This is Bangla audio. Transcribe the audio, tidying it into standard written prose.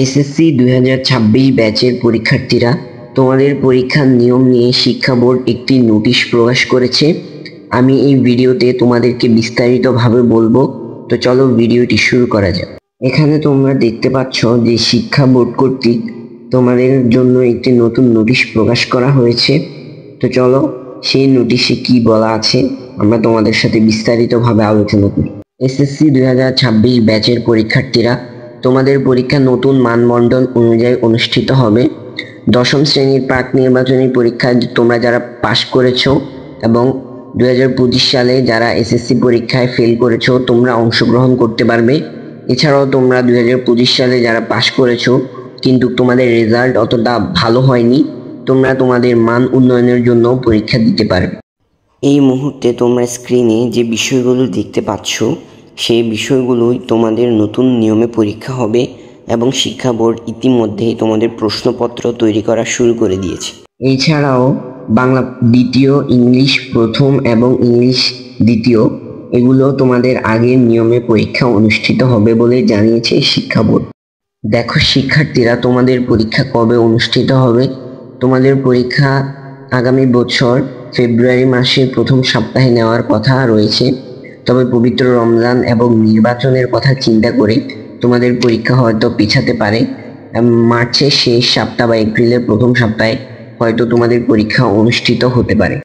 এসএসসি 2026 ব্যাচের পরীক্ষার্থীরা, তোমাদের পরীক্ষার নিয়ম নিয়ে শিক্ষা বোর্ড একটি নোটিশ প্রকাশ করেছে। আমি এই ভিডিওতে তোমাদেরকে বিস্তারিতভাবে বলবো। তো চলো ভিডিওটি শুরু করা যাক। এখানে তোমরা দেখতে পাচ্ছ যে শিক্ষা বোর্ড কর্তৃক তোমাদের জন্য একটি নতুন নোটিশ প্রকাশ করা হয়েছে। তো চলো সেই নোটিশে কি বলা আছে আমরা তোমাদের সাথে বিস্তারিতভাবে আলোচনা করি। এসএসসি 2026 ব্যাচের পরীক্ষার্থীরা, তোমাদের পরীক্ষা নতুন মানদণ্ড অনুযায়ী অনুষ্ঠিত হবে। দশম শ্রেণীর প্রাক নির্বাচনী পরীক্ষায় তোমরা যারা পাশ করেছো এবং 2025 সালে যারা এসএসসি পরীক্ষায় ফেল করেছো তোমরা অংশগ্রহণ করতে পারবে। এছাড়াও তোমরা 2025 সালে যারা পাশ করেছো কিন্তু তোমাদের রেজাল্ট অতটা ভালো হয়নি, তোমরা তোমাদের মান উন্নয়নের জন্য পরীক্ষা দিতে পারবে। এই মুহূর্তে তোমরা স্ক্রিনে যে বিষয়গুলো দেখতে পাচ্ছ সেই বিষয়গুলোই তোমাদের নতুন নিয়মে পরীক্ষা হবে এবং শিক্ষা বোর্ড ইতিমধ্যেই তোমাদের প্রশ্নপত্র তৈরি করা শুরু করে দিয়েছে। এছাড়াও বাংলা দ্বিতীয়, ইংলিশ প্রথম এবং ইংলিশ দ্বিতীয় এগুলো তোমাদের আগের নিয়মে পরীক্ষা অনুষ্ঠিত হবে বলে জানিয়েছে শিক্ষা বোর্ড। দেখো শিক্ষার্থীরা, তোমাদের পরীক্ষা কবে অনুষ্ঠিত হবে? তোমাদের পরীক্ষা আগামী বছর ফেব্রুয়ারি মাসের প্রথম সপ্তাহে নেওয়ার কথা রয়েছে। তবে পবিত্র রমজান এবং নির্বাচনের কথা চিন্তা করে তোমাদের পরীক্ষা হয়তো পিছাতে পারে। মার্চের শেষ সপ্তাহ বা এপ্রিলের প্রথম সপ্তাহে হয়তো তোমাদের পরীক্ষা অনুষ্ঠিত হতে পারে।